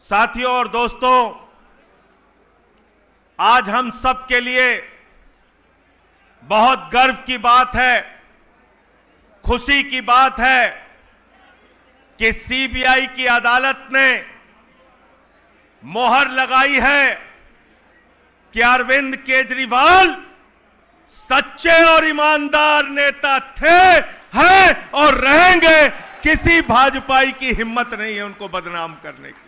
साथियों और दोस्तों, आज हम सब के लिए बहुत गर्व की बात है, खुशी की बात है कि सीबीआई की अदालत ने मोहर लगाई है कि अरविंद केजरीवाल सच्चे और ईमानदार नेता थे, हैं और रहेंगे। किसी भाजपाई की हिम्मत नहीं है उनको बदनाम करने की।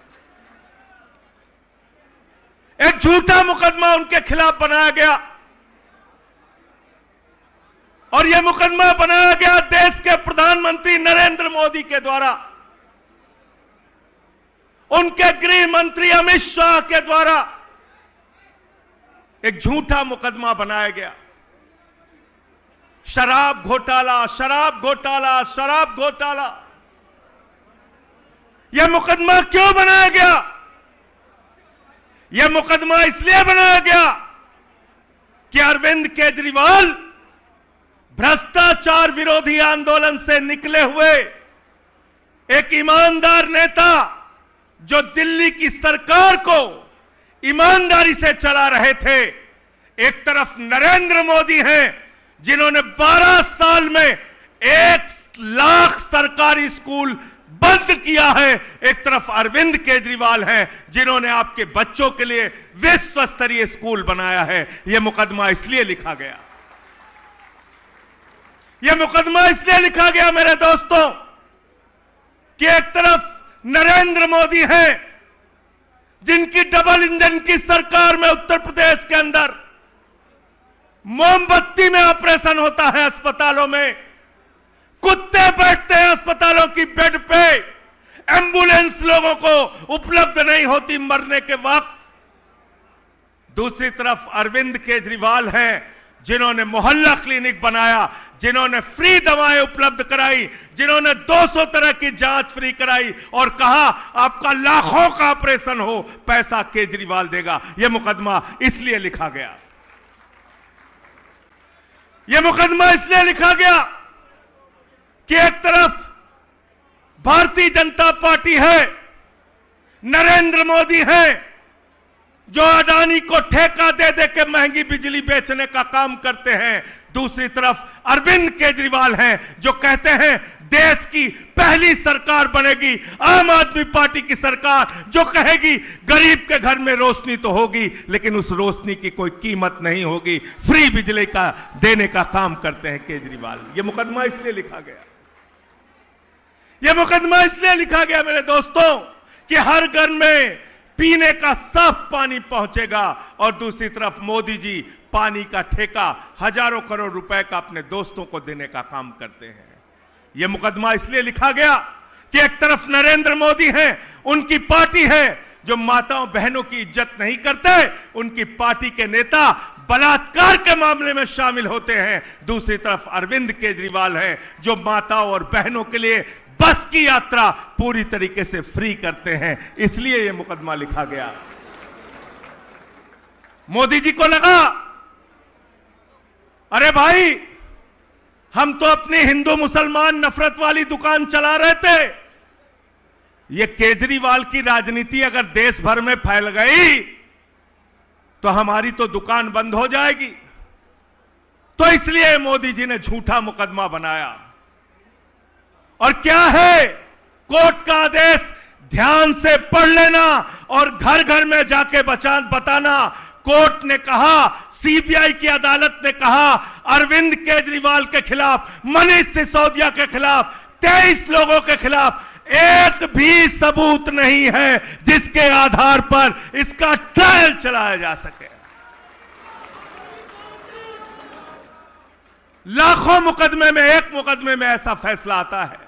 एक झूठा मुकदमा उनके खिलाफ बनाया गया और यह मुकदमा बनाया गया देश के प्रधानमंत्री नरेंद्र मोदी के द्वारा, उनके गृह मंत्री अमित शाह के द्वारा एक झूठा मुकदमा बनाया गया। शराब घोटाला, शराब घोटाला, शराब घोटाला। यह मुकदमा क्यों बनाया गया? यह मुकदमा इसलिए बनाया गया कि अरविंद केजरीवाल भ्रष्टाचार विरोधी आंदोलन से निकले हुए एक ईमानदार नेता, जो दिल्ली की सरकार को ईमानदारी से चला रहे थे। एक तरफ नरेंद्र मोदी हैं जिन्होंने 12 साल में 1 लाख सरकारी स्कूल बंद किया है, एक तरफ अरविंद केजरीवाल हैं जिन्होंने आपके बच्चों के लिए विश्व स्तरीय स्कूल बनाया है। यह मुकदमा इसलिए लिखा गया, यह मुकदमा इसलिए लिखा गया मेरे दोस्तों कि एक तरफ नरेंद्र मोदी हैं जिनकी डबल इंजन की सरकार में उत्तर प्रदेश के अंदर मोमबत्ती में ऑपरेशन होता है, अस्पतालों में कुत्ते बैठते हैं अस्पतालों की बेड पे, एम्बुलेंस लोगों को उपलब्ध नहीं होती मरने के वक्त। दूसरी तरफ अरविंद केजरीवाल हैं जिन्होंने मोहल्ला क्लिनिक बनाया, जिन्होंने फ्री दवाएं उपलब्ध कराई, जिन्होंने 200 तरह की जांच फ्री कराई और कहा आपका लाखों का ऑपरेशन हो, पैसा केजरीवाल देगा। यह मुकदमा इसलिए लिखा गया, यह मुकदमा इसलिए लिखा गया कि एक तरफ भारतीय जनता पार्टी है, नरेंद्र मोदी हैं जो अडानी को ठेका दे दे के महंगी बिजली बेचने का काम करते हैं। दूसरी तरफ अरविंद केजरीवाल हैं जो कहते हैं देश की पहली सरकार बनेगी आम आदमी पार्टी की सरकार, जो कहेगी गरीब के घर में रोशनी तो होगी लेकिन उस रोशनी की कोई कीमत नहीं होगी। फ्री बिजली का देने का काम करते हैं केजरीवाल। यह मुकदमा इसलिए लिखा गया, यह मुकदमा इसलिए लिखा गया मेरे दोस्तों कि हर घर में पीने का साफ पानी पहुंचेगा और दूसरी तरफ मोदी जी पानी का ठेका हजारों करोड़ रुपए का अपने दोस्तों को देने का काम करते हैं। यह मुकदमा इसलिए लिखा गया कि एक तरफ नरेंद्र मोदी हैं, उनकी पार्टी है जो माताओं बहनों की इज्जत नहीं करते, उनकी पार्टी के नेता बलात्कार के मामले में शामिल होते हैं। दूसरी तरफ अरविंद केजरीवाल हैं जो माताओं और बहनों के लिए बस की यात्रा पूरी तरीके से फ्री करते हैं। इसलिए यह मुकदमा लिखा गया। मोदी जी को लगा अरे भाई हम तो अपनी हिंदू मुसलमान नफरत वाली दुकान चला रहे थे, यह केजरीवाल की राजनीति अगर देश भर में फैल गई तो हमारी तो दुकान बंद हो जाएगी। तो इसलिए मोदी जी ने झूठा मुकदमा बनाया। और क्या है कोर्ट का आदेश ध्यान से पढ़ लेना और घर घर में जाके बताना। कोर्ट ने कहा, सीबीआई की अदालत ने कहा अरविंद केजरीवाल के खिलाफ, मनीष सिसोदिया के खिलाफ, 23 लोगों के खिलाफ एक भी सबूत नहीं है जिसके आधार पर इसका ट्रायल चलाया जा सके। लाखों मुकदमे में एक मुकदमे में ऐसा फैसला आता है,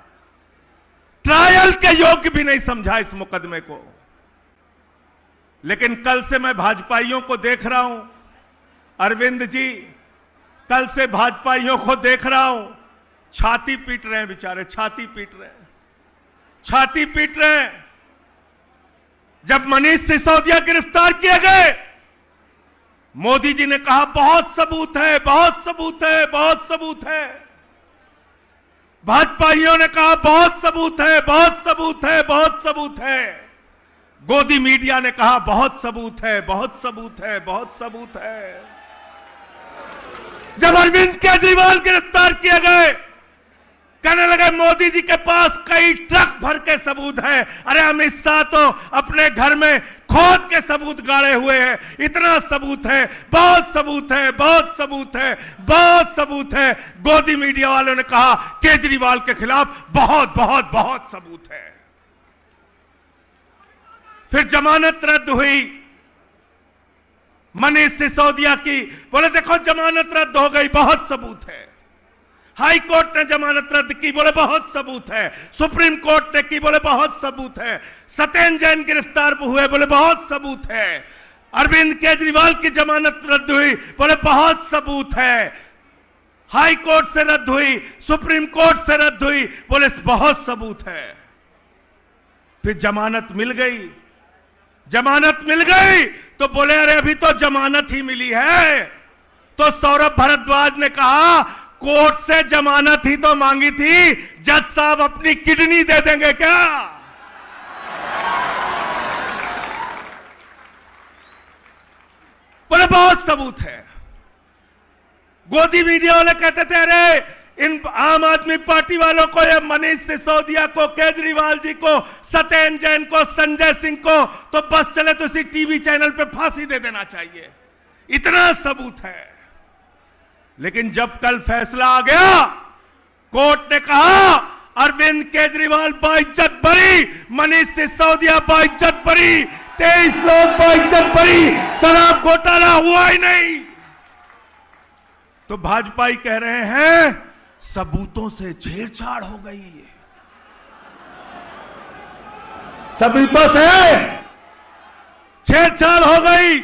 ट्रायल के योग्य भी नहीं समझा इस मुकदमे को। लेकिन कल से मैं भाजपाइयों को देख रहा हूं, अरविंद जी कल से भाजपाइयों को देख रहा हूं, छाती पीट रहे हैं बेचारे, छाती पीट रहे हैं, छाती पीट रहे हैं। जब मनीष सिसोदिया गिरफ्तार किए गए, मोदी जी ने कहा बहुत सबूत है, बहुत सबूत है, बहुत सबूत है। भाजपाइयों ने कहा बहुत सबूत है, बहुत सबूत है, बहुत सबूत है। गोदी मीडिया ने कहा बहुत सबूत है, बहुत सबूत है, बहुत सबूत है। जब अरविंद केजरीवाल गिरफ्तार किए गए, कहने लगे मोदी जी के पास कई ट्रक भर के सबूत हैं। अरे अमित शाह तो अपने घर में खोद के सबूत गाड़े हुए हैं। इतना सबूत है, बहुत सबूत है, बहुत सबूत है, बहुत सबूत है। गोदी मीडिया वालों ने कहा केजरीवाल के खिलाफ बहुत बहुत बहुत सबूत है। फिर जमानत रद्द हुई मनीष सिसोदिया की, बोले देखो जमानत रद्द हो गई, बहुत सबूत है। हाई कोर्ट ने जमानत रद्द की, बोले बहुत सबूत है। सुप्रीम कोर्ट ने की, बोले बहुत सबूत है। सत्येंद्र जैन गिरफ्तार हुए, बोले बहुत सबूत है। अरविंद केजरीवाल की जमानत रद्द हुई, बोले बहुत सबूत है। हाई कोर्ट से रद्द हुई, सुप्रीम कोर्ट से रद्द हुई, बोले बहुत सबूत है। फिर जमानत मिल गई, जमानत मिल गई तो बोले अरे अभी तो जमानत ही मिली है। तो सौरभ भारद्वाज ने कहा कोर्ट से जमानत ही तो मांगी थी, जज साहब अपनी किडनी दे देंगे क्या? बोले बहुत सबूत है। गोदी मीडिया वाले कहते थे अरे इन आम आदमी पार्टी वालों को, ये मनीष सिसोदिया को, केजरीवाल जी को, सत्येंद्र जैन को, संजय सिंह को तो बस चले तो इसी टीवी चैनल पे फांसी दे देना चाहिए, इतना सबूत है। लेकिन जब कल फैसला आ गया, कोर्ट ने कहा अरविंद केजरीवाल बाइज्जत बरी, मनीष सिसोदिया बाइज्जत बरी, 23 लोग बाइज्जत बरी, शराब घोटाला हुआ ही नहीं। तो भाजपाई कह रहे हैं सबूतों से छेड़छाड़ हो गई है, सबूतों से छेड़छाड़ हो गई।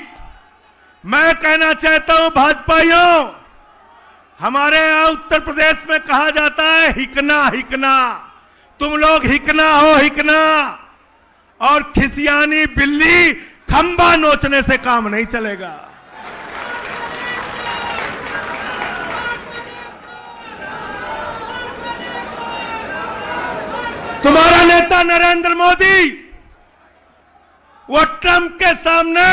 मैं कहना चाहता हूं भाजपाइयों, हमारे यहां उत्तर प्रदेश में कहा जाता है हिकना हिकना, तुम लोग हिकना हो हिकना, और खिसियानी बिल्ली खंबा नोचने से काम नहीं चलेगा। तुम्हारा नेता नरेंद्र मोदी वो ट्रंप के सामने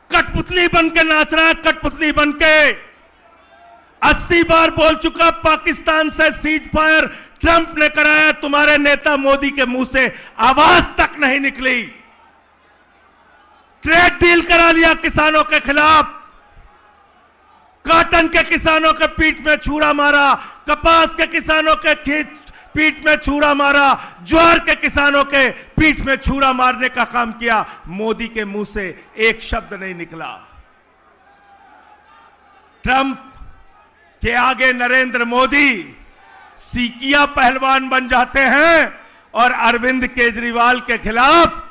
कठपुतली बन के नाच रहा है, कठपुतली बन के 80 बार बोल चुका पाकिस्तान से सीज फायर ट्रंप ने कराया, तुम्हारे नेता मोदी के मुंह से आवाज तक नहीं निकली। ट्रेड डील करा लिया किसानों के खिलाफ, कॉटन के किसानों के पीठ में छुरा मारा, कपास के किसानों के पीठ में छुरा मारा, ज्वार के किसानों के पीठ में छुरा मारने का काम किया। मोदी के मुंह से एक शब्द नहीं निकला। ट्रंप के आगे नरेंद्र मोदी सीकिया पहलवान बन जाते हैं और अरविंद केजरीवाल के खिलाफ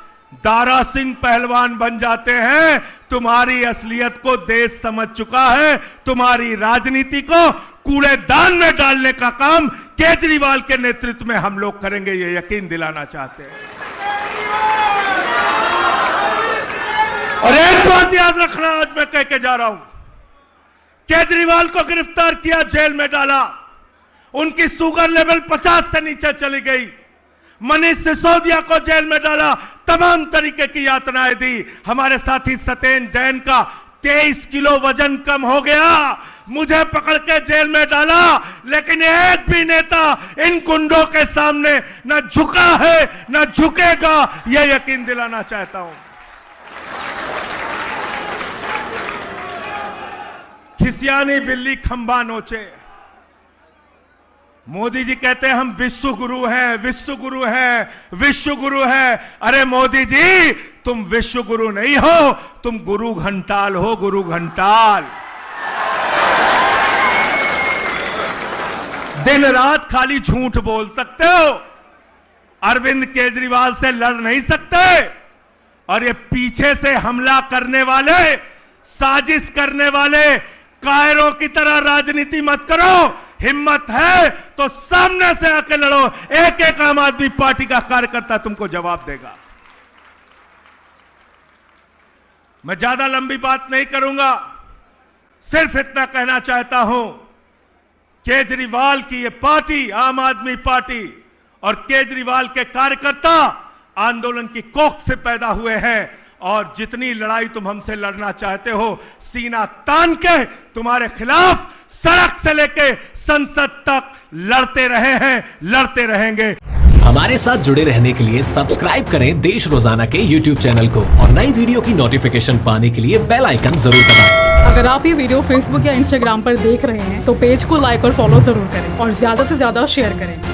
दारा सिंह पहलवान बन जाते हैं। तुम्हारी असलियत को देश समझ चुका है, तुम्हारी राजनीति को कूड़ेदान में डालने का काम केजरीवाल के नेतृत्व में हम लोग करेंगे, ये यकीन दिलाना चाहते हैं। और एक बात याद रखना, आज मैं कह के जा रहा हूं, केजरीवाल को गिरफ्तार किया, जेल में डाला, उनकी शुगर लेवल 50 से नीचे चली गई। मनीष सिसोदिया को जेल में डाला, तमाम तरीके की यातनाएं दी। हमारे साथी सत्येंद्र जैन का 23 किलो वजन कम हो गया, मुझे पकड़ के जेल में डाला, लेकिन एक भी नेता इन गुंडों के सामने न झुका है न झुकेगा, यह यकीन दिलाना चाहता हूं। खिसियानी बिल्ली खंबा नोचे। मोदी जी कहते हैं हम विश्व गुरु हैं, विश्व गुरु हैं, विश्व गुरु हैं। अरे मोदी जी, तुम विश्व गुरु नहीं हो, तुम गुरु घंटाल हो, गुरु घंटाल। दिन रात खाली झूठ बोल सकते हो, अरविंद केजरीवाल से लड़ नहीं सकते। और ये पीछे से हमला करने वाले, साजिश करने वाले कायरों की तरह राजनीति मत करो। हिम्मत है तो सामने से आके लड़ो, एक एक आम आदमी पार्टी का कार्यकर्ता तुमको जवाब देगा। मैं ज्यादा लंबी बात नहीं करूंगा, सिर्फ इतना कहना चाहता हूं, केजरीवाल की ये पार्टी, आम आदमी पार्टी और केजरीवाल के कार्यकर्ता आंदोलन की कोख से पैदा हुए हैं और जितनी लड़ाई तुम हमसे लड़ना चाहते हो, सीना तान के तुम्हारे खिलाफ सड़क से लेके संसद तक लड़ते रहे हैं, लड़ते रहेंगे। हमारे साथ जुड़े रहने के लिए सब्सक्राइब करें देश रोजाना के YouTube चैनल को और नई वीडियो की नोटिफिकेशन पाने के लिए बेल आइकन जरूर दबाएं। अगर आप ये वीडियो Facebook या Instagram पर देख रहे हैं तो पेज को लाइक और फॉलो जरूर करें और ज्यादा से ज्यादा शेयर करें।